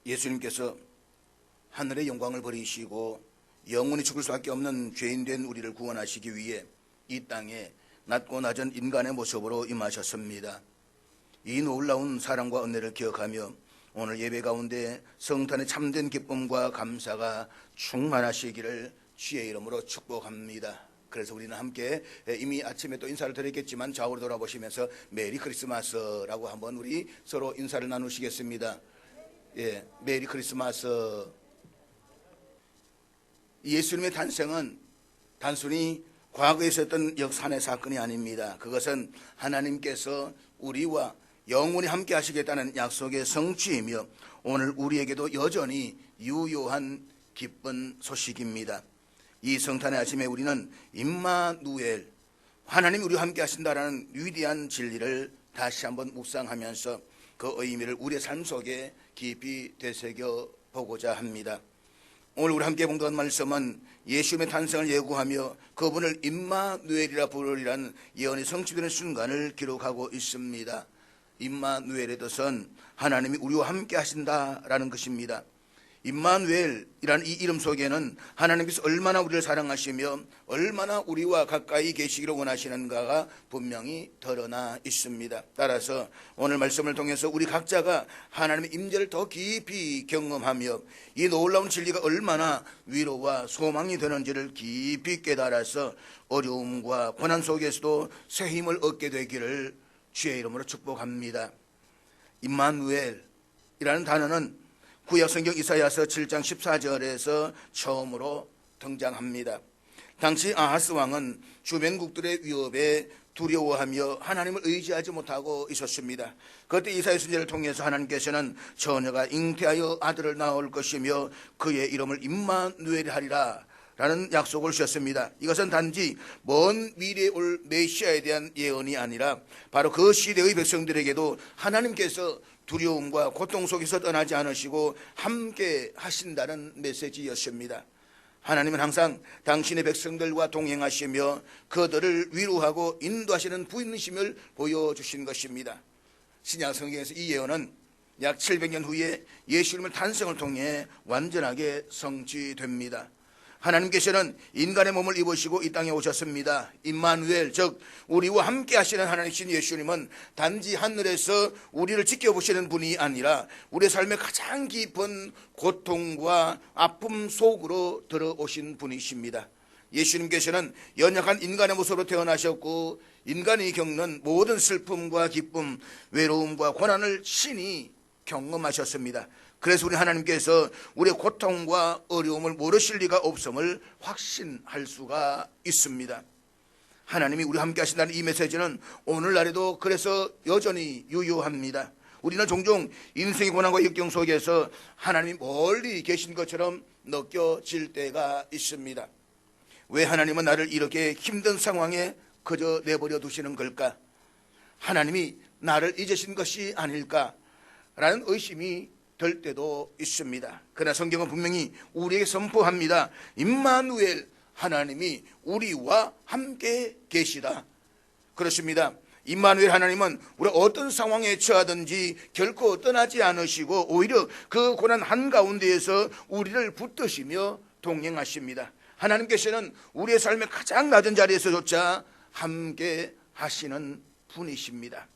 예수님께서 하늘의 영광을 버리시고 영원히 죽을 수밖에 없는 죄인된 우리를 구원하시기 위해 이 땅에 낮고 낮은 인간의 모습으로 임하셨습니다. 이 놀라운 사랑과 은혜를 기억하며 오늘 예배 가운데 성탄의 참된 기쁨과 감사가 충만하시기를 주의 이름으로 축복합니다. 그래서 우리는 함께 이미 아침에 또 인사를 드렸겠지만 좌우로 돌아보시면서 메리 크리스마스라고 한번 우리 서로 인사를 나누시겠습니다. 예, 메리 크리스마스. 예수님의 탄생은 단순히 과거에 있었던 역사의 사건이 아닙니다. 그것은 하나님께서 우리와 영원히 함께 하시겠다는 약속의 성취이며 오늘 우리에게도 여전히 유효한 기쁜 소식입니다. 이 성탄의 아침에 우리는 임마누엘, 하나님이 우리와 함께 하신다라는 위대한 진리를 다시 한번 묵상하면서 그 의미를 우리의 삶 속에 깊이 되새겨 보고자 합니다. 오늘 우리 함께 봉독한 말씀은 예수님의 탄생을 예고하며 그분을 임마누엘이라 부르리라는 예언이 성취되는 순간을 기록하고 있습니다. 임마누엘의 뜻은 하나님이 우리와 함께 하신다라는 것입니다. 임마누엘이라는 이 이름 속에는 하나님께서 얼마나 우리를 사랑하시며 얼마나 우리와 가까이 계시기를 원하시는가가 분명히 드러나 있습니다. 따라서 오늘 말씀을 통해서 우리 각자가 하나님의 임재를 더 깊이 경험하며 이 놀라운 진리가 얼마나 위로와 소망이 되는지를 깊이 깨달아서 어려움과 고난 속에서도 새 힘을 얻게 되기를 주의 이름으로 축복합니다. 임마누엘이라는 단어는 구약성경 이사야서 7장 14절에서 처음으로 등장합니다. 당시 아하스 왕은 주변국들의 위협에 두려워하며 하나님을 의지하지 못하고 있었습니다. 그때 이사야 선지자를 통해서 하나님께서는 처녀가 잉태하여 아들을 낳을 것이며 그의 이름을 임마누엘 하리라 라는 약속을 주셨습니다. 이것은 단지 먼 미래에 올 메시아에 대한 예언이 아니라 바로 그 시대의 백성들에게도 하나님께서 두려움과 고통 속에서 떠나지 않으시고 함께 하신다는 메시지였습니다. 하나님은 항상 당신의 백성들과 동행하시며 그들을 위로하고 인도하시는 부인이심을 보여주신 것입니다. 신약 성경에서 이 예언은 약 700년 후에 예수님의 탄생을 통해 완전하게 성취됩니다. 하나님께서는 인간의 몸을 입으시고 이 땅에 오셨습니다. 임마누엘, 즉 우리와 함께 하시는 하나님이신 예수님은 단지 하늘에서 우리를 지켜보시는 분이 아니라 우리의 삶의 가장 깊은 고통과 아픔 속으로 들어오신 분이십니다. 예수님께서는 연약한 인간의 모습으로 태어나셨고 인간이 겪는 모든 슬픔과 기쁨, 외로움과 고난을 친히 경험하셨습니다. 그래서 우리 하나님께서 우리의 고통과 어려움을 모르실 리가 없음을 확신할 수가 있습니다. 하나님이 우리와 함께 하신다는 이 메시지는 오늘날에도 그래서 여전히 유효합니다. 우리는 종종 인생의 고난과 역경 속에서 하나님이 멀리 계신 것처럼 느껴질 때가 있습니다. 왜 하나님은 나를 이렇게 힘든 상황에 그저 내버려 두시는 걸까? 하나님이 나를 잊으신 것이 아닐까라는 의심이 될 때도 있습니다. 그러나 성경은 분명히 우리에게 선포합니다. 임마누엘, 하나님이 우리와 함께 계시다. 그렇습니다. 임마누엘 하나님은 우리가 어떤 상황에 처하든지 결코 떠나지 않으시고 오히려 그 고난 한가운데에서 우리를 붙드시며 동행하십니다. 하나님께서는 우리의 삶의 가장 낮은 자리에서조차 함께 하시는 분이십니다.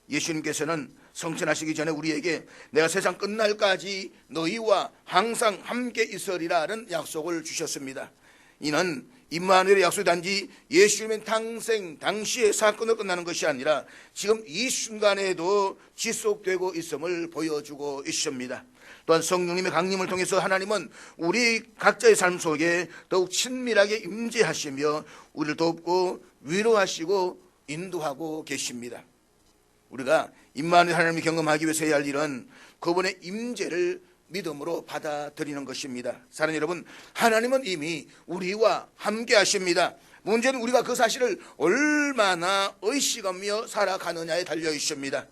예수님께서는 성천하시기 전에 우리에게 내가 세상 끝날까지 너희와 항상 함께 있으리라는 약속을 주셨습니다. 이는 임마누엘의 약속이 단지 예수님의 탄생 당시의 사건으로 끝나는 것이 아니라 지금 이 순간에도 지속되고 있음을 보여주고 있습니다. 또한 성령님의 강림을 통해서 하나님은 우리 각자의 삶 속에 더욱 친밀하게 임재하시며 우리를 돕고 위로하시고 인도하고 계십니다. 우리가 임마누엘 하나님을 경험하기 위해서 해야 할 일은 그분의 임재를 믿음으로 받아들이는 것입니다. 사랑하는 여러분, 하나님은 이미 우리와 함께 하십니다. 문제는 우리가 그 사실을 얼마나 의식하며 살아가느냐에 달려 있습니다.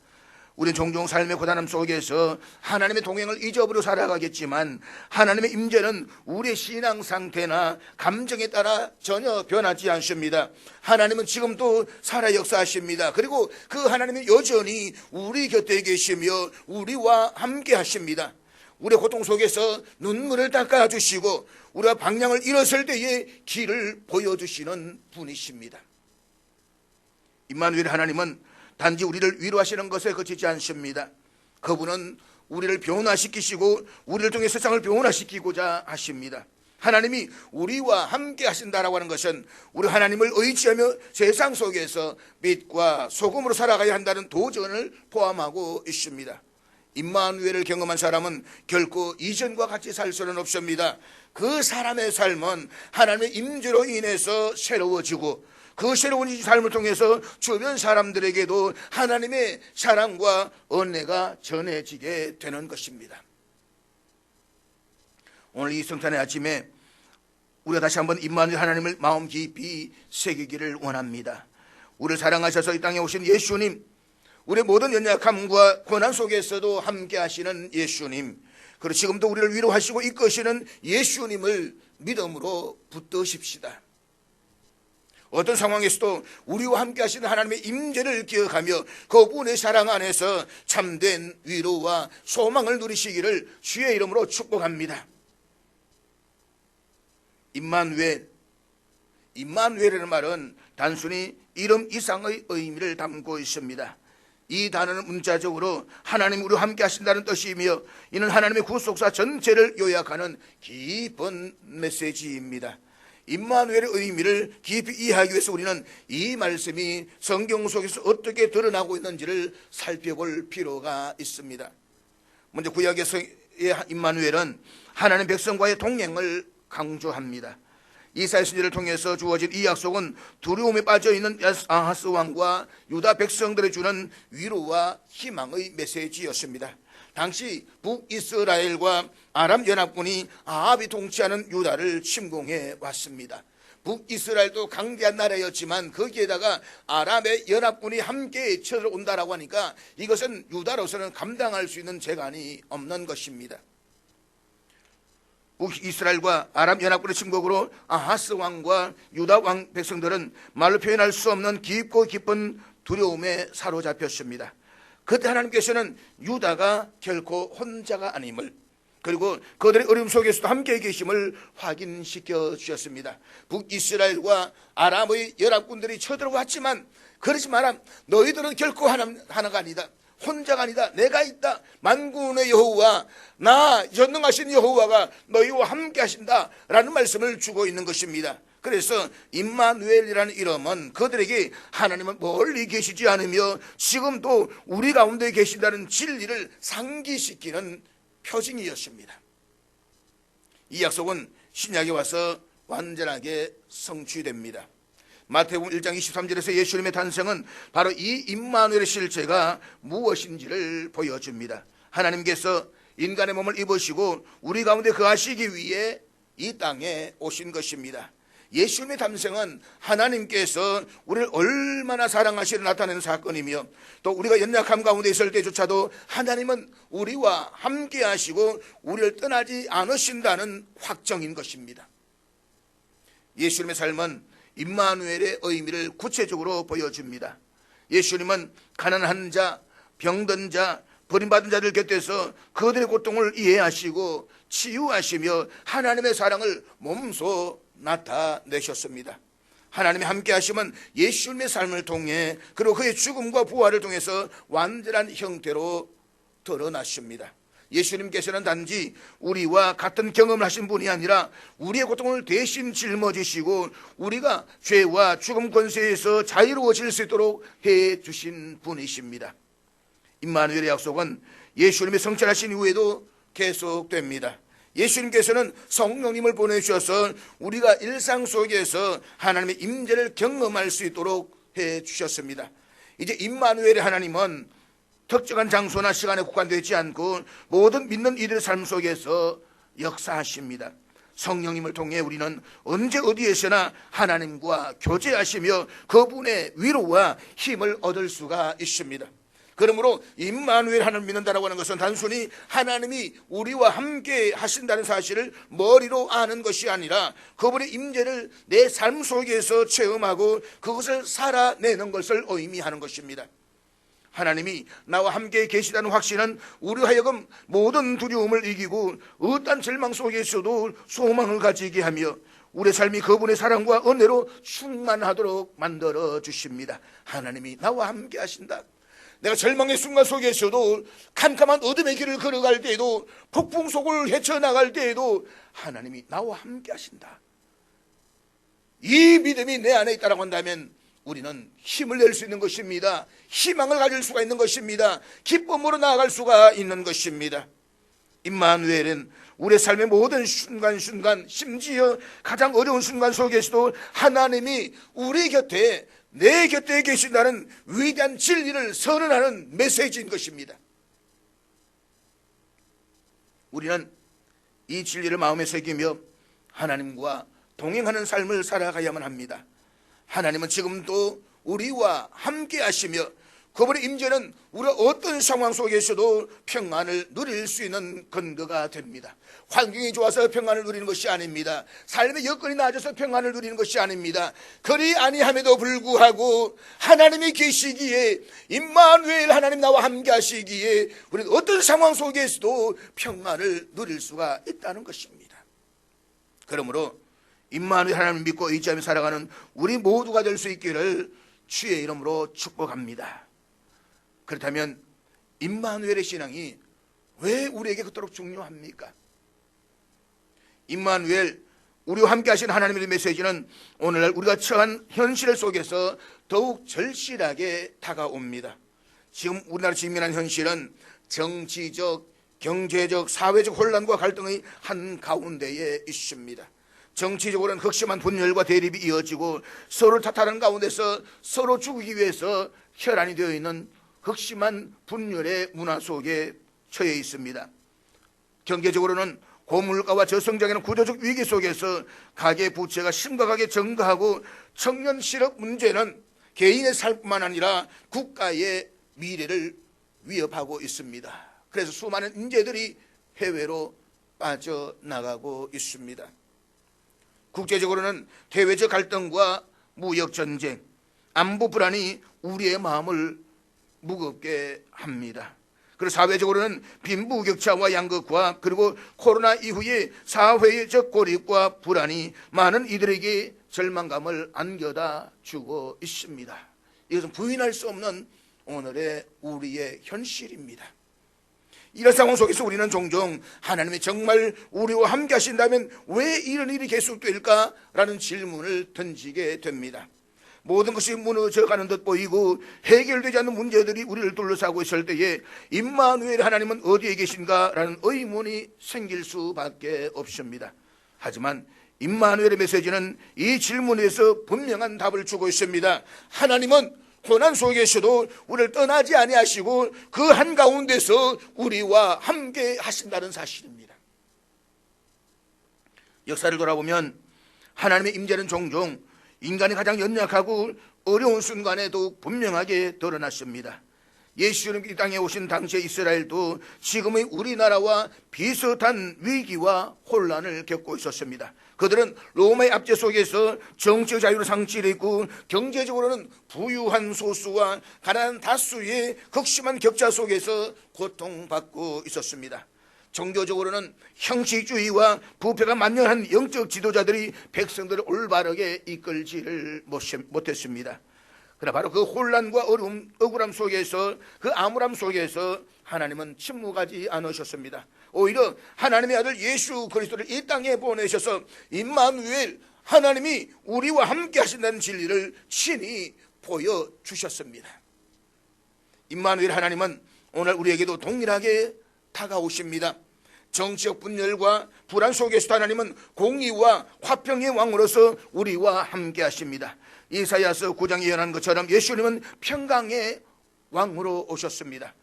우리는 종종 삶의 고단함 속에서 하나님의 동행을 잊어버려 살아가겠지만 하나님의 임재는 우리의 신앙 상태나 감정에 따라 전혀 변하지 않습니다. 하나님은 지금도 살아 역사하십니다. 그리고 그 하나님은 여전히 우리 곁에 계시며 우리와 함께 하십니다. 우리의 고통 속에서 눈물을 닦아주시고 우리가 방향을 잃었을 때에 길을 보여주시는 분이십니다. 임마누엘 하나님은 단지 우리를 위로하시는 것에 그치지 않습니다. 그분은 우리를 변화시키시고 우리를 통해 세상을 변화시키고자 하십니다. 하나님이 우리와 함께 하신다라고 하는 것은 우리 하나님을 의지하며 세상 속에서 빛과 소금으로 살아가야 한다는 도전을 포함하고 있습니다. 임마누엘을 경험한 사람은 결코 이전과 같이 살 수는 없습니다. 그 사람의 삶은 하나님의 임재로 인해서 새로워지고 그 새로운 삶을 통해서 주변 사람들에게도 하나님의 사랑과 은혜가 전해지게 되는 것입니다. 오늘 이 성탄의 아침에 우리가 다시 한번 임마누엘 하나님을 마음 깊이 새기기를 원합니다. 우리를 사랑하셔서 이 땅에 오신 예수님, 우리의 모든 연약함과 고난 속에서도 함께 하시는 예수님, 그리고 지금도 우리를 위로하시고 이끄시는 예수님을 믿음으로 붙드십시다. 어떤 상황에서도 우리와 함께 하시는 하나님의 임재를 기억하며 그분의 사랑 안에서 참된 위로와 소망을 누리시기를 주의 이름으로 축복합니다. 임마누엘이라는 말은 단순히 이름 이상의 의미를 담고 있습니다. 이 단어는 문자적으로 하나님 우리와 함께 하신다는 뜻이며 이는 하나님의 구속사 전체를 요약하는 깊은 메시지입니다. 임마누엘의 의미를 깊이 이해하기 위해서 우리는 이 말씀이 성경 속에서 어떻게 드러나고 있는지를 살펴볼 필요가 있습니다. 먼저 구약에서의 임마누엘은 하나님 백성과의 동행을 강조합니다. 이사야 선지자를 통해서 주어진 이 약속은 두려움에 빠져있는 아하스 왕과 유다 백성들에 주는 위로와 희망의 메시지였습니다. 당시 북이스라엘과 아람 연합군이 아합이 통치하는 유다를 침공해 왔습니다. 북이스라엘도 강대한 나라였지만 거기에다가 아람의 연합군이 함께 쳐들어온다라고 하니까 이것은 유다로서는 감당할 수 있는 재간이 없는 것입니다. 북이스라엘과 아람 연합군의 침공으로 아하스 왕과 유다 왕 백성들은 말로 표현할 수 없는 깊고 깊은 두려움에 사로잡혔습니다. 그때 하나님께서는 유다가 결코 혼자가 아님을, 그리고 그들의 어려움 속에서도 함께 계심을 확인시켜 주셨습니다. 북이스라엘과 아람의 연합군들이 쳐들어왔지만 그러지 마라, 너희들은 결코 하나가 아니다, 혼자가 아니다, 내가 있다, 만군의 여호와, 나 전능하신 여호와가 너희와 함께 하신다 라는 말씀을 주고 있는 것입니다. 그래서 임마누엘이라는 이름은 그들에게 하나님은 멀리 계시지 않으며 지금도 우리 가운데 계신다는 진리를 상기시키는 표징이었습니다. 이 약속은 신약에 와서 완전하게 성취됩니다. 마태복음 1장 23절에서 예수님의 탄생은 바로 이 임마누엘의 실체가 무엇인지를 보여줍니다. 하나님께서 인간의 몸을 입으시고 우리 가운데 거하시기 위해 이 땅에 오신 것입니다. 예수님의 탄생은 하나님께서 우리를 얼마나 사랑하시려 나타내는 사건이며 또 우리가 연약함 가운데 있을 때조차도 하나님은 우리와 함께 하시고 우리를 떠나지 않으신다는 확정인 것입니다. 예수님의 삶은 임마누엘의 의미를 구체적으로 보여줍니다. 예수님은 가난한 자, 병든 자, 버림받은 자들 곁에서 그들의 고통을 이해하시고 치유하시며 하나님의 사랑을 몸소 나타내셨습니다. 하나님의 함께 하심은 예수님의 삶을 통해 그리고 그의 죽음과 부활을 통해서 완전한 형태로 드러나십니다. 예수님께서는 단지 우리와 같은 경험을 하신 분이 아니라 우리의 고통을 대신 짊어지시고 우리가 죄와 죽음 권세에서 자유로워질 수 있도록 해주신 분이십니다. 임마누엘의 약속은 예수님이 성찰하신 이후에도 계속됩니다. 예수님께서는 성령님을 보내주셔서 우리가 일상 속에서 하나님의 임재를 경험할 수 있도록 해주셨습니다. 이제 임마누엘의 하나님은 특정한 장소나 시간에 국한되지 않고 모든 믿는 이들의 삶 속에서 역사하십니다. 성령님을 통해 우리는 언제 어디에서나 하나님과 교제하시며 그분의 위로와 힘을 얻을 수가 있습니다. 그러므로 임마누엘 하나님을 믿는다라고 하는 것은 단순히 하나님이 우리와 함께 하신다는 사실을 머리로 아는 것이 아니라 그분의 임재를 내 삶 속에서 체험하고 그것을 살아내는 것을 의미하는 것입니다. 하나님이 나와 함께 계시다는 확신은 우리 하여금 모든 두려움을 이기고 어떤 절망 속에서도 소망을 가지게 하며 우리의 삶이 그분의 사랑과 은혜로 충만하도록 만들어 주십니다. 하나님이 나와 함께 하신다. 내가 절망의 순간 속에서도 캄캄한 어둠의 길을 걸어갈 때에도 폭풍 속을 헤쳐나갈 때에도 하나님이 나와 함께 하신다. 이 믿음이 내 안에 있다고 한다면 우리는 힘을 낼 수 있는 것입니다. 희망을 가질 수가 있는 것입니다. 기쁨으로 나아갈 수가 있는 것입니다. 임마누엘은 우리의 삶의 모든 순간순간, 심지어 가장 어려운 순간 속에서도 하나님이 우리 곁에, 내 곁에 계신다는 위대한 진리를 선언하는 메시지인 것입니다. 우리는 이 진리를 마음에 새기며 하나님과 동행하는 삶을 살아가야만 합니다. 하나님은 지금도 우리와 함께 하시며 그분의 임재는 우리가 어떤 상황 속에서도 평안을 누릴 수 있는 근거가 됩니다. 환경이 좋아서 평안을 누리는 것이 아닙니다. 삶의 여건이 나아져서 평안을 누리는 것이 아닙니다. 그리 아니함에도 불구하고 하나님이 계시기에, 임마누엘 하나님 나와 함께 하시기에 우리는 어떤 상황 속에서도 평안을 누릴 수가 있다는 것입니다. 그러므로 임마누엘 하나님을 믿고 의지하며 살아가는 우리 모두가 될 수 있기를 주의 이름으로 축복합니다. 그렇다면 임마누엘의 신앙이 왜 우리에게 그토록 중요합니까? 임마누엘, 우리와 함께 하신 하나님의 메시지는 오늘날 우리가 처한 현실 속에서 더욱 절실하게 다가옵니다. 지금 우리나라 직면한 현실은 정치적, 경제적, 사회적 혼란과 갈등의 한가운데에 있습니다. 정치적으로는 극심한 분열과 대립이 이어지고 서로를 탓하는 가운데서 서로 죽이기 위해서 혈안이 되어 있는 극심한 분열의 문화 속에 처해 있습니다. 경제적으로는 고물가와 저성장하는 구조적 위기 속에서 가계 부채가 심각하게 증가하고 청년 실업 문제는 개인의 삶뿐만 아니라 국가의 미래를 위협하고 있습니다. 그래서 수많은 인재들이 해외로 빠져나가고 있습니다. 국제적으로는 대외적 갈등과 무역 전쟁, 안보 불안이 우리의 마음을 무겁게 합니다. 그리고 사회적으로는 빈부격차와 양극화, 그리고 코로나 이후의 사회적 고립과 불안이 많은 이들에게 절망감을 안겨다 주고 있습니다. 이것은 부인할 수 없는 오늘의 우리의 현실입니다. 이런 상황 속에서 우리는 종종 하나님이 정말 우리와 함께 하신다면 왜 이런 일이 계속될까라는 질문을 던지게 됩니다. 모든 것이 무너져가는 듯 보이고 해결되지 않는 문제들이 우리를 둘러싸고 있을 때에 임마누엘 하나님은 어디에 계신가라는 의문이 생길 수밖에 없습니다. 하지만 임마누엘의 메시지는 이 질문에서 분명한 답을 주고 있습니다. 하나님은 고난 속에서도 우리를 떠나지 아니하시고 그 한가운데서 우리와 함께 하신다는 사실입니다. 역사를 돌아보면 하나님의 임재는 종종 인간이 가장 연약하고 어려운 순간에도 분명하게 드러났습니다. 예수님이 이 땅에 오신 당시의 이스라엘도 지금의 우리나라와 비슷한 위기와 혼란을 겪고 있었습니다. 그들은 로마의 압제 속에서 정치적 자유를 상실했고 경제적으로는 부유한 소수와 가난한 다수의 극심한 격차 속에서 고통받고 있었습니다. 종교적으로는 형식주의와 부패가 만연한 영적 지도자들이 백성들을 올바르게 이끌지를 못했습니다. 그러나 바로 그 혼란과 어려움, 억울함 속에서, 그 암울함 속에서 하나님은 침묵하지 않으셨습니다. 오히려 하나님의 아들 예수 그리스도를 이 땅에 보내셔서 임마누엘, 하나님이 우리와 함께 하신다는 진리를 친히 보여주셨습니다. 임마누엘 하나님은 오늘 우리에게도 동일하게 다가오십니다. 정치적 분열과 불안 속에서도 하나님은 공의와 화평의 왕으로서 우리와 함께 하십니다. 이사야서 9장에 예언한 것처럼 예수님은 평강의 왕으로 오셨습니다.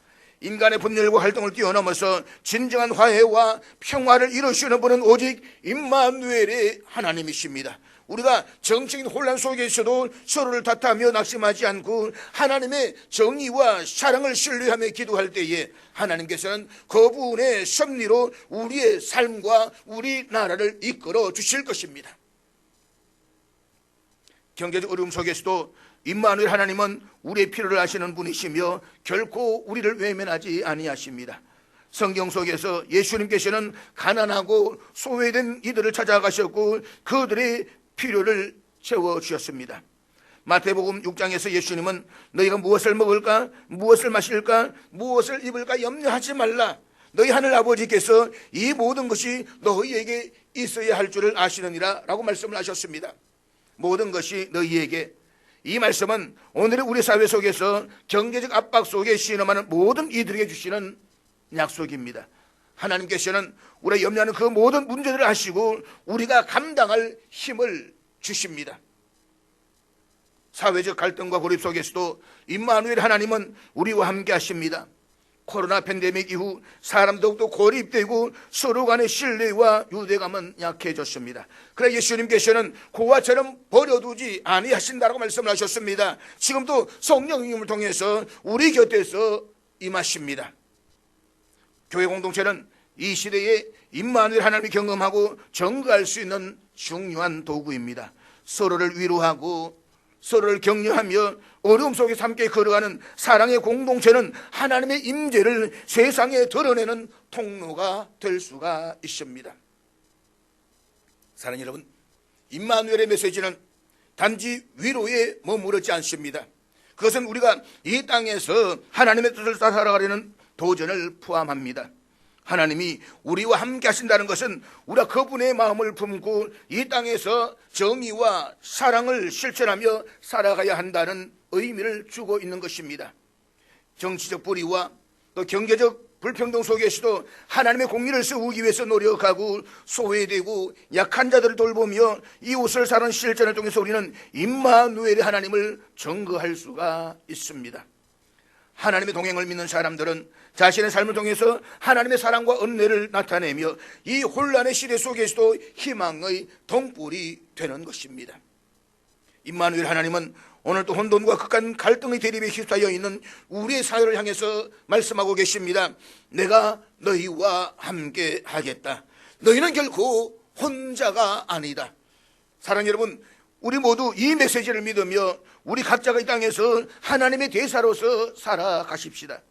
인간의 분열과 활동을 뛰어넘어서 진정한 화해와 평화를 이루시는 분은 오직 임마누엘의 하나님이십니다. 우리가 정치적인 혼란 속에서도 서로를 탓하며 낙심하지 않고 하나님의 정의와 사랑을 신뢰하며 기도할 때에 하나님께서는 그분의 섭리로 우리의 삶과 우리나라를 이끌어 주실 것입니다. 경제적 어려움 속에서도 임마누엘 하나님은 우리의 필요를 아시는 분이시며 결코 우리를 외면하지 아니하십니다. 성경 속에서 예수님께서는 가난하고 소외된 이들을 찾아가셨고 그들의 필요를 채워주셨습니다. 마태복음 6장에서 예수님은 너희가 무엇을 먹을까, 무엇을 마실까, 무엇을 입을까 염려하지 말라. 너희 하늘 아버지께서 이 모든 것이 너희에게 있어야 할 줄을 아시느니라 라고 말씀을 하셨습니다. 모든 것이 너희에게. 이 말씀은 오늘의 우리 사회 속에서 경제적 압박 속에 신음하는 모든 이들에게 주시는 약속입니다. 하나님께서는 우리가 염려하는 그 모든 문제들을 아시고 우리가 감당할 힘을 주십니다. 사회적 갈등과 고립 속에서도 임마누엘 하나님은 우리와 함께 하십니다. 코로나 팬데믹 이후 사람 더욱더 고립되고 서로 간의 신뢰와 유대감은 약해졌습니다. 그러나 예수님께서는 고아처럼 버려두지 아니하신다라고 말씀을 하셨습니다. 지금도 성령님을 통해서 우리 곁에서 임하십니다. 교회 공동체는 이 시대에 임마누엘 하나님을 경험하고 증거할 수 있는 중요한 도구입니다. 서로를 위로하고 서로를 격려하며 어려움 속에서 함께 걸어가는 사랑의 공동체는 하나님의 임재를 세상에 드러내는 통로가 될 수가 있습니다. 사랑하는 여러분, 임마누엘의 메시지는 단지 위로에 머무르지 않습니다. 그것은 우리가 이 땅에서 하나님의 뜻을 따라 살아가려는 도전을 포함합니다. 하나님이 우리와 함께 하신다는 것은 우리가 그분의 마음을 품고 이 땅에서 정의와 사랑을 실천하며 살아가야 한다는 의미를 주고 있는 것입니다. 정치적 불의와 또 경제적 불평등 속에서도 하나님의 공의를 세우기 위해서 노력하고 소외되고 약한 자들을 돌보며 이웃을 사는 실천을 통해서 우리는 임마누엘의 하나님을 증거할 수가 있습니다. 하나님의 동행을 믿는 사람들은 자신의 삶을 통해서 하나님의 사랑과 은혜를 나타내며 이 혼란의 시대 속에서도 희망의 등불이 되는 것입니다. 임마누엘 하나님은 오늘도 혼돈과 극한 갈등의 대립에 휩싸여 있는 우리의 사회를 향해서 말씀하고 계십니다. 내가 너희와 함께 하겠다. 너희는 결코 혼자가 아니다. 사랑하는 여러분, 우리 모두 이 메시지를 믿으며 우리 각자가 이 땅에서 하나님의 대사로서 살아가십시다.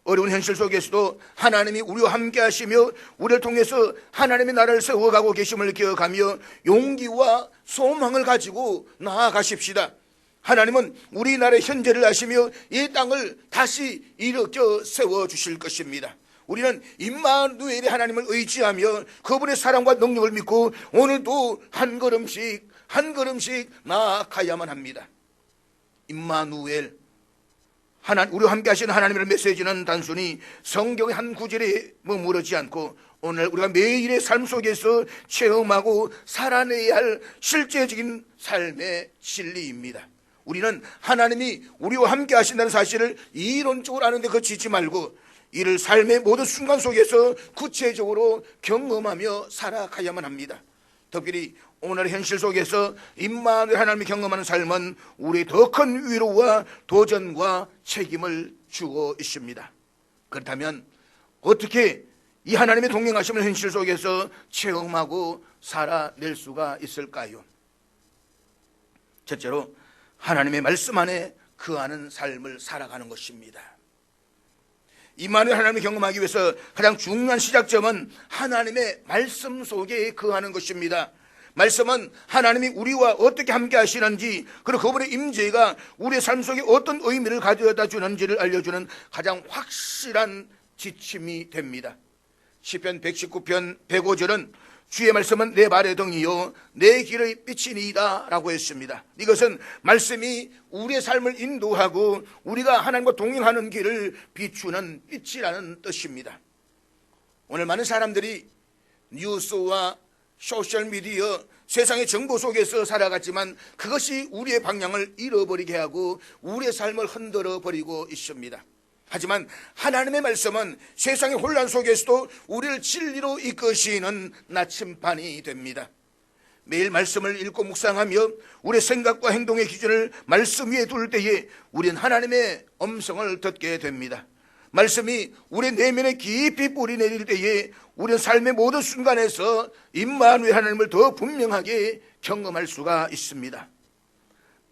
어려운 현실 속에서도 하나님이 우리와 함께 하시며 우리를 통해서 하나님의 나라를 세워가고 계심을 기억하며 용기와 소망을 가지고 나아가십시다. 하나님은 우리나라의 현재를 아시며 이 땅을 다시 일으켜 세워주실 것입니다. 우리는 임마누엘의 하나님을 의지하며 그분의 사랑과 능력을 믿고 오늘도 한 걸음씩 나아가야만 합니다. 임마누엘, 우리와 함께 하시는 하나님의 메시지는 단순히 성경의 한 구절에 머무르지 않고 오늘 우리가 매일의 삶 속에서 체험하고 살아내야 할 실제적인 삶의 진리입니다. 우리는 하나님이 우리와 함께 하신다는 사실을 이론적으로 아는데 그치지 말고 이를 삶의 모든 순간 속에서 구체적으로 경험하며 살아가야만 합니다. 특별히 오늘 현실 속에서 임마누엘 하나님이 경험하는 삶은 우리의 더 큰 위로와 도전과 책임을 주고 있습니다. 그렇다면 어떻게 이 하나님의 동행하심을 현실 속에서 체험하고 살아낼 수가 있을까요? 첫째로 하나님의 말씀 안에 거하는 삶을 살아가는 것입니다. 임마누엘 하나님을 경험하기 위해서 가장 중요한 시작점은 하나님의 말씀 속에 거하는 것입니다. 말씀은 하나님이 우리와 어떻게 함께 하시는지 그리고 그분의 임재가 우리의 삶 속에 어떤 의미를 가져다 주는지를 알려주는 가장 확실한 지침이 됩니다. 시편 119편 105절은 주의 말씀은 내 발의 등이요 내 길의 빛이니이다 라고 했습니다. 이것은 말씀이 우리의 삶을 인도하고 우리가 하나님과 동행하는 길을 비추는 빛이라는 뜻입니다. 오늘 많은 사람들이 뉴스와 소셜미디어, 세상의 정보 속에서 살아갔지만 그것이 우리의 방향을 잃어버리게 하고 우리의 삶을 흔들어 버리고 있습니다. 하지만 하나님의 말씀은 세상의 혼란 속에서도 우리를 진리로 이끄시는 나침반이 됩니다. 매일 말씀을 읽고 묵상하며 우리의 생각과 행동의 기준을 말씀 위에 둘 때에 우리는 하나님의 음성을 듣게 됩니다. 말씀이 우리 내면에 깊이 뿌리 내릴 때에 우리는 삶의 모든 순간에서 임마누엘 하나님을 더 분명하게 경험할 수가 있습니다.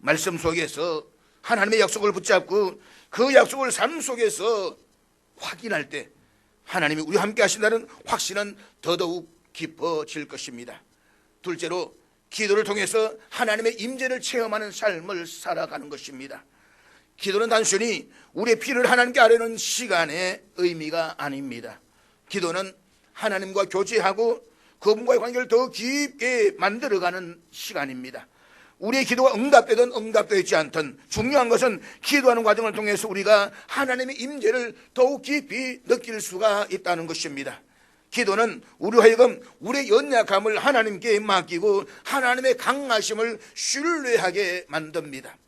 말씀 속에서 하나님의 약속을 붙잡고 그 약속을 삶 속에서 확인할 때 하나님이 우리와 함께 하신다는 확신은 더더욱 깊어질 것입니다. 둘째로 기도를 통해서 하나님의 임재를 체험하는 삶을 살아가는 것입니다. 기도는 단순히 우리의 필요를 하나님께 아뢰는 시간의 의미가 아닙니다. 기도는 하나님과 교제하고 그분과의 관계를 더 깊게 만들어가는 시간입니다. 우리의 기도가 응답되든 응답되지 않든 중요한 것은 기도하는 과정을 통해서 우리가 하나님의 임재를 더욱 깊이 느낄 수가 있다는 것입니다. 기도는 우리 하여금 우리의 연약함을 하나님께 맡기고 하나님의 강하심을 신뢰하게 만듭니다.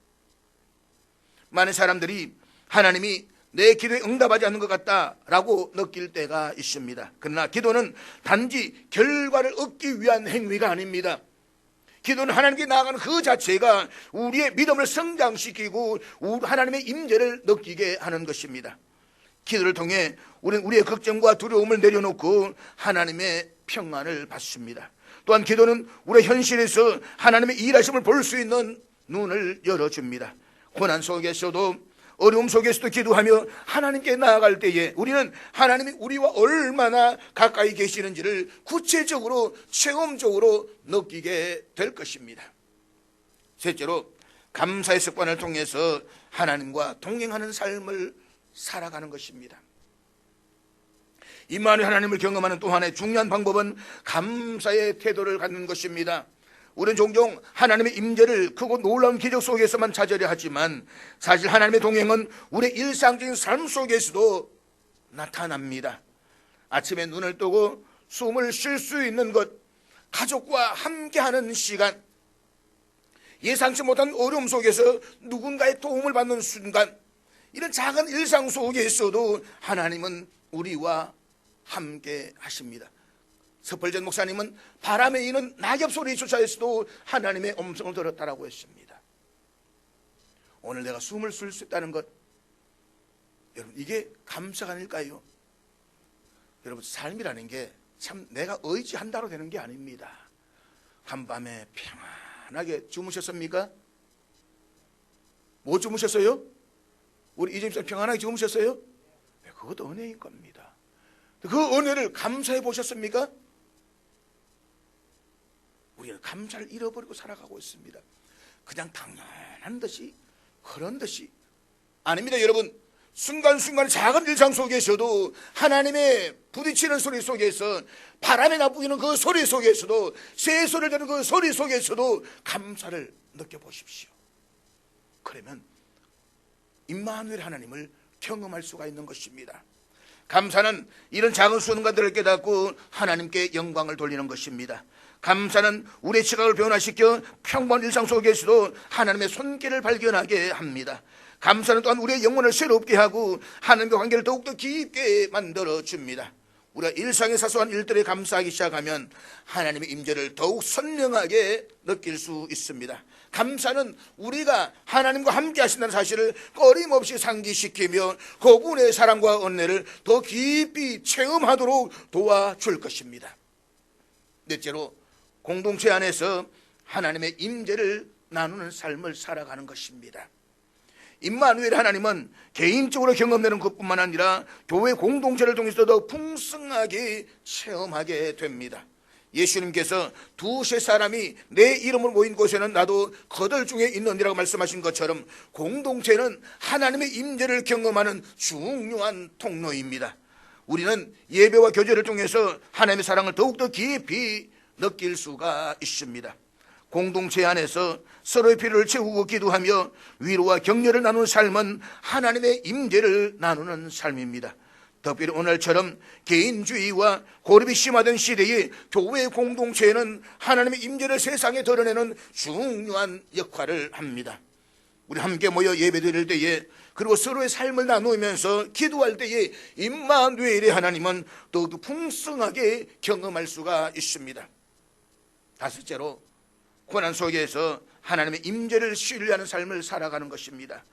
많은 사람들이 하나님이 내 기도에 응답하지 않는 것 같다라고 느낄 때가 있습니다. 그러나 기도는 단지 결과를 얻기 위한 행위가 아닙니다. 기도는 하나님께 나아가는 그 자체가 우리의 믿음을 성장시키고 하나님의 임재를 느끼게 하는 것입니다. 기도를 통해 우리는 우리의 걱정과 두려움을 내려놓고 하나님의 평안을 받습니다. 또한 기도는 우리의 현실에서 하나님의 일하심을 볼 수 있는 눈을 열어줍니다. 고난 속에서도 어려움 속에서도 기도하며 하나님께 나아갈 때에 우리는 하나님이 우리와 얼마나 가까이 계시는지를 구체적으로 체험적으로 느끼게 될 것입니다. 셋째로 감사의 습관을 통해서 하나님과 동행하는 삶을 살아가는 것입니다. 임마누엘 하나님을 경험하는 또 하나의 중요한 방법은 감사의 태도를 갖는 것입니다. 우리는 종종 하나님의 임재를 크고 놀라운 기적 속에서만 찾으려 하지만 사실 하나님의 동행은 우리의 일상적인 삶 속에서도 나타납니다. 아침에 눈을 뜨고 숨을 쉴 수 있는 것, 가족과 함께하는 시간, 예상치 못한 어려움 속에서 누군가의 도움을 받는 순간, 이런 작은 일상 속에서도 하나님은 우리와 함께 하십니다. 서펄전 목사님은 바람에 이는 낙엽 소리조차에서도 하나님의 음성을 들었다라고 했습니다. 오늘 내가 숨을 쉴 수 있다는 것, 여러분 이게 감사가 아닐까요? 여러분 삶이라는 게 참 내가 의지한다로 되는 게 아닙니다. 한밤에 평안하게 주무셨습니까? 뭐 주무셨어요? 우리 이재임 목사님 평안하게 주무셨어요? 네, 그것도 은혜인 겁니다. 그 은혜를 감사해 보셨습니까? 우리는 감사를 잃어버리고 살아가고 있습니다. 그냥 당연한 듯이 그런 듯이 아닙니다. 여러분 순간순간 작은 일상 속에서도 하나님의 부딪히는 소리 속에서 바람에 나부이는 그 소리 속에서도 새소리를 듣는 그 소리 속에서도 감사를 느껴보십시오. 그러면 임마누엘 하나님을 경험할 수가 있는 것입니다. 감사는 이런 작은 순간들을 깨닫고 하나님께 영광을 돌리는 것입니다. 감사는 우리의 시각을 변화시켜 평범한 일상 속에서도 하나님의 손길을 발견하게 합니다. 감사는 또한 우리의 영혼을 새롭게 하고 하나님과 관계를 더욱더 깊게 만들어줍니다. 우리가 일상의 사소한 일들에 감사하기 시작하면 하나님의 임재를 더욱 선명하게 느낄 수 있습니다. 감사는 우리가 하나님과 함께 하신다는 사실을 꺼림없이 상기시키며 그분의 사랑과 은혜를 더 깊이 체험하도록 도와줄 것입니다. 넷째로 공동체 안에서 하나님의 임재를 나누는 삶을 살아가는 것입니다. 임마누엘 하나님은 개인적으로 경험되는 것뿐만 아니라 교회 공동체를 통해서 더 풍성하게 체험하게 됩니다. 예수님께서 두세 사람이 내 이름으로 모인 곳에는 나도 그들 중에 있느니라고 말씀하신 것처럼 공동체는 하나님의 임재를 경험하는 중요한 통로입니다. 우리는 예배와 교제를 통해서 하나님의 사랑을 더욱더 깊이 느낄 수가 있습니다. 공동체 안에서 서로의 필요를 채우고 기도하며 위로와 격려를 나누는 삶은 하나님의 임재를 나누는 삶입니다. 특별히 오늘처럼 개인주의와 고립이 심화된 시대에 교회 공동체에는 하나님의 임재를 세상에 드러내는 중요한 역할을 합니다. 우리 함께 모여 예배드릴 때에 그리고 서로의 삶을 나누면서 기도할 때에 임마누엘의 하나님은 더욱 풍성하게 경험할 수가 있습니다. 다섯째로 고난 속에서 하나님의 임재를 신뢰하는 삶을 살아가는 것입니다.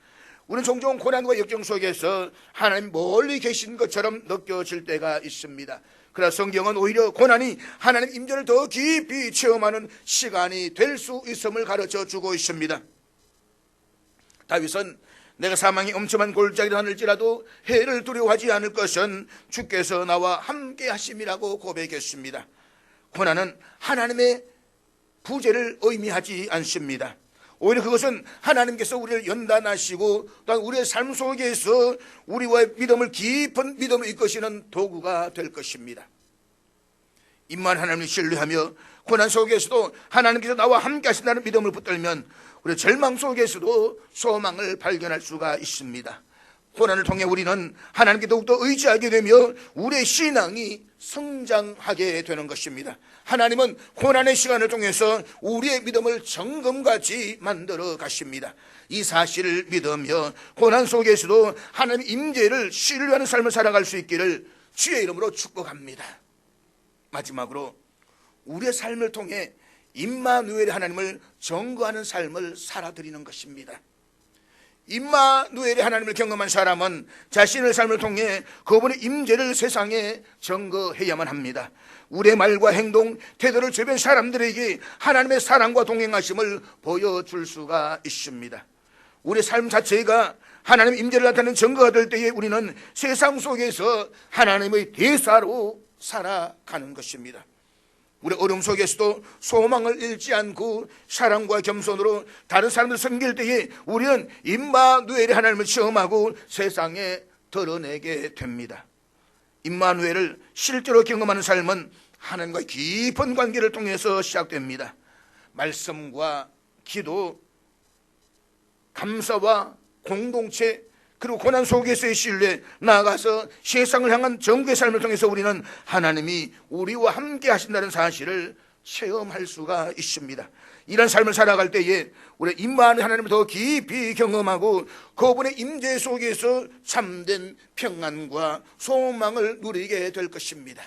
우리는 종종 고난과 역경 속에서 하나님 멀리 계신 것처럼 느껴질 때가 있습니다. 그러나 성경은 오히려 고난이 하나님 임재를 더 깊이 체험하는 시간이 될 수 있음을 가르쳐 주고 있습니다. 다윗은 내가 사망의 엄청난 골짜기를 하늘지라도 해를 두려워하지 않을 것은 주께서 나와 함께 하심이라고 고백했습니다. 고난은 하나님의 부재를 의미하지 않습니다. 오히려 그것은 하나님께서 우리를 연단하시고 또한 우리의 삶 속에서 우리와의 믿음을 깊은 믿음을 이끄시는 도구가 될 것입니다. 임만 하나님을 신뢰하며 고난 속에서도 하나님께서 나와 함께 하신다는 믿음을 붙들면 우리 절망 속에서도 소망을 발견할 수가 있습니다. 고난을 통해 우리는 하나님께 더욱더 의지하게 되며 우리의 신앙이 성장하게 되는 것입니다. 하나님은 고난의 시간을 통해서 우리의 믿음을 정금같이 만들어 가십니다. 이 사실을 믿으며 고난 속에서도 하나님의 임재를 신뢰하는 삶을 살아갈 수 있기를 주의 이름으로 축복합니다. 마지막으로 우리의 삶을 통해 임마누엘의 하나님을 증거하는 삶을 살아드리는 것입니다. 임마누엘의 하나님을 경험한 사람은 자신의 삶을 통해 그분의 임재를 세상에 증거해야만 합니다. 우리의 말과 행동, 태도를 주변 사람들에게 하나님의 사랑과 동행하심을 보여줄 수가 있습니다. 우리의 삶 자체가 하나님의 임재를 나타내는 증거가 될 때에 우리는 세상 속에서 하나님의 대사로 살아가는 것입니다. 우리 어려움 속에서도 소망을 잃지 않고 사랑과 겸손으로 다른 사람들 섬길 때에 우리는 임마누엘의 하나님을 체험하고 세상에 드러내게 됩니다. 임마누엘을 실제로 경험하는 삶은 하나님과 깊은 관계를 통해서 시작됩니다. 말씀과 기도, 감사와 공동체, 그리고 고난 속에서의 신뢰, 나아가서 세상을 향한 정국의 삶을 통해서 우리는 하나님이 우리와 함께 하신다는 사실을 체험할 수가 있습니다. 이런 삶을 살아갈 때에 우리 임마누엘 하나님을 더 깊이 경험하고 그분의 임재 속에서 참된 평안과 소망을 누리게 될 것입니다.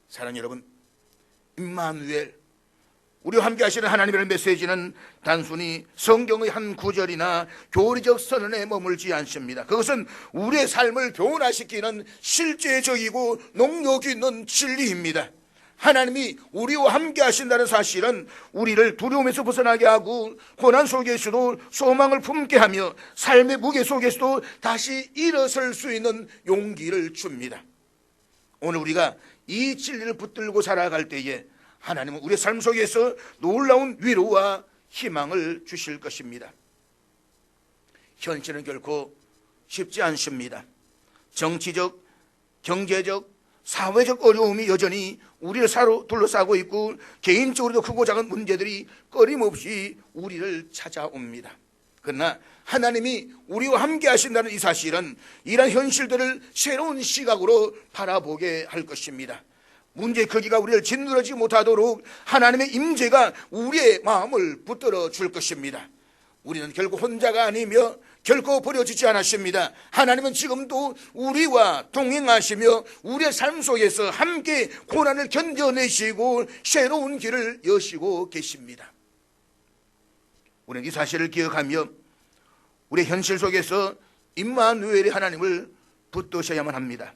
사랑하는 여러분, 임마누엘, 우리와 함께 하시는 하나님의 메시지는 단순히 성경의 한 구절이나 교리적 선언에 머물지 않습니다. 그것은 우리의 삶을 변화시키는 실제적이고 능력 있는 진리입니다. 하나님이 우리와 함께 하신다는 사실은 우리를 두려움에서 벗어나게 하고 고난 속에서도 소망을 품게 하며 삶의 무게 속에서도 다시 일어설 수 있는 용기를 줍니다. 오늘 우리가 이 진리를 붙들고 살아갈 때에 하나님은 우리의 삶 속에서 놀라운 위로와 희망을 주실 것입니다. 현실은 결코 쉽지 않습니다. 정치적, 경제적, 사회적 어려움이 여전히 우리를 둘러싸고 있고 개인적으로도 크고 작은 문제들이 끊임없이 우리를 찾아옵니다. 그러나 하나님이 우리와 함께 하신다는 이 사실은 이러한 현실들을 새로운 시각으로 바라보게 할 것입니다. 문제의 크기가 우리를 짓누르지 못하도록 하나님의 임재가 우리의 마음을 붙들어 줄 것입니다. 우리는 결국 혼자가 아니며 결코 버려지지 않았습니다. 하나님은 지금도 우리와 동행하시며 우리의 삶 속에서 함께 고난을 견뎌내시고 새로운 길을 여시고 계십니다. 우리는 이 사실을 기억하며 우리의 현실 속에서 임마누엘의 하나님을 붙드셔야만 합니다.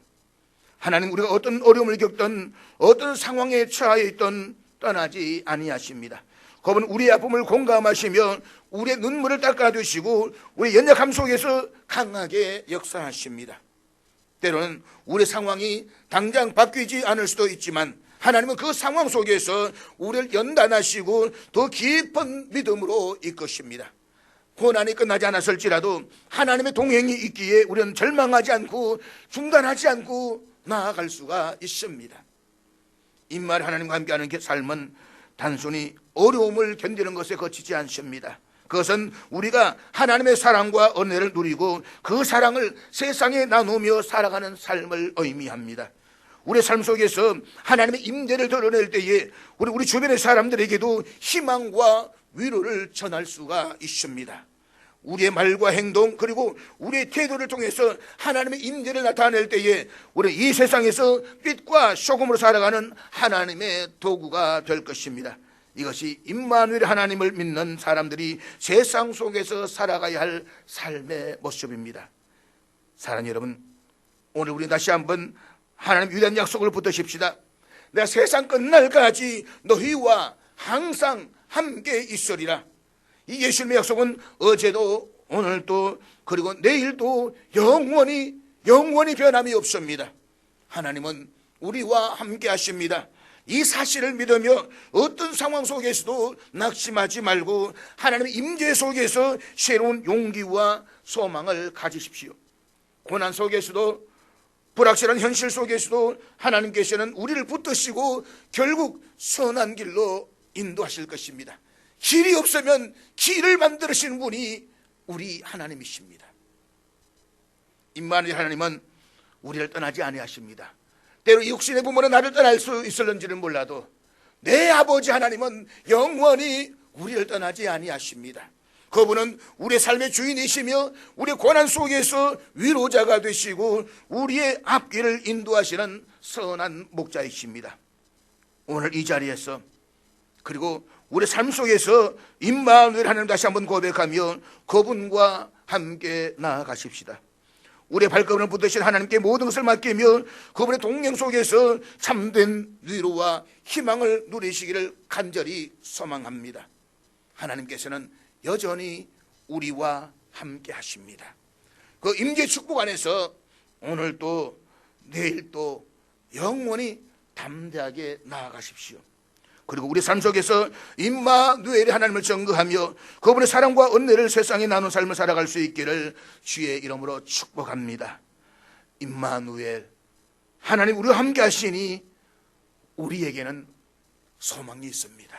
하나님, 우리가 어떤 어려움을 겪든 어떤 상황에 처해 있든 떠나지 아니하십니다. 그분은 우리의 아픔을 공감하시며 우리의 눈물을 닦아주시고 우리의 연약함 속에서 강하게 역사하십니다. 때로는 우리의 상황이 당장 바뀌지 않을 수도 있지만 하나님은 그 상황 속에서 우리를 연단하시고 더 깊은 믿음으로 이끄십니다. 고난이 끝나지 않았을지라도 하나님의 동행이 있기에 우리는 절망하지 않고 중단하지 않고 나아갈 수가 있습니다. 임마누엘 하나님과 함께하는 삶은 단순히 어려움을 견디는 것에 그치지 않습니다. 그것은 우리가 하나님의 사랑과 은혜를 누리고 그 사랑을 세상에 나누며 살아가는 삶을 의미합니다. 우리의 삶 속에서 하나님의 임재를 드러낼 때에 우리 주변의 사람들에게도 희망과 위로를 전할 수가 있습니다. 우리의 말과 행동 그리고 우리의 태도를 통해서 하나님의 임재를 나타낼 때에 우리 이 세상에서 빛과 소금으로 살아가는 하나님의 도구가 될 것입니다. 이것이 임마누엘 하나님을 믿는 사람들이 세상 속에서 살아가야 할 삶의 모습입니다. 사랑하는 여러분, 오늘 우리 다시 한번 하나님 위대한 약속을 붙드십시다. 내가 세상 끝날까지 너희와 항상 함께 있으리라. 이 예수님의 약속은 어제도 오늘도 그리고 내일도 영원히 변함이 없습니다. 하나님은 우리와 함께 하십니다. 이 사실을 믿으며 어떤 상황 속에서도 낙심하지 말고 하나님의 임재 속에서 새로운 용기와 소망을 가지십시오. 고난 속에서도, 불확실한 현실 속에서도 하나님께서는 우리를 붙드시고 결국 선한 길로 인도하실 것입니다. 길이 없으면 길을 만드시는 분이 우리 하나님이십니다. 임마누엘 하나님은 우리를 떠나지 아니하십니다. 때로 이 육신의 부모는 나를 떠날 수 있을는지는 몰라도 내 아버지 하나님은 영원히 우리를 떠나지 아니하십니다. 그분은 우리의 삶의 주인이시며 우리의 고난 속에서 위로자가 되시고 우리의 앞길을 인도하시는 선한 목자이십니다. 오늘 이 자리에서 그리고 우리 삶 속에서 임마누엘 하나님 다시 한번 고백하며 그분과 함께 나아가십시다. 우리의 발걸음을 붙드신 하나님께 모든 것을 맡기며 그분의 동행 속에서 참된 위로와 희망을 누리시기를 간절히 소망합니다. 하나님께서는 여전히 우리와 함께 하십니다. 그 임재 축복 안에서 오늘도 내일도 영원히 담대하게 나아가십시오. 그리고 우리 삶 속에서 임마누엘의 하나님을 증거하며 그분의 사랑과 은혜를 세상에 나눈 삶을 살아갈 수 있기를 주의 이름으로 축복합니다. 임마누엘 하나님 우리와 함께 하시니 우리에게는 소망이 있습니다.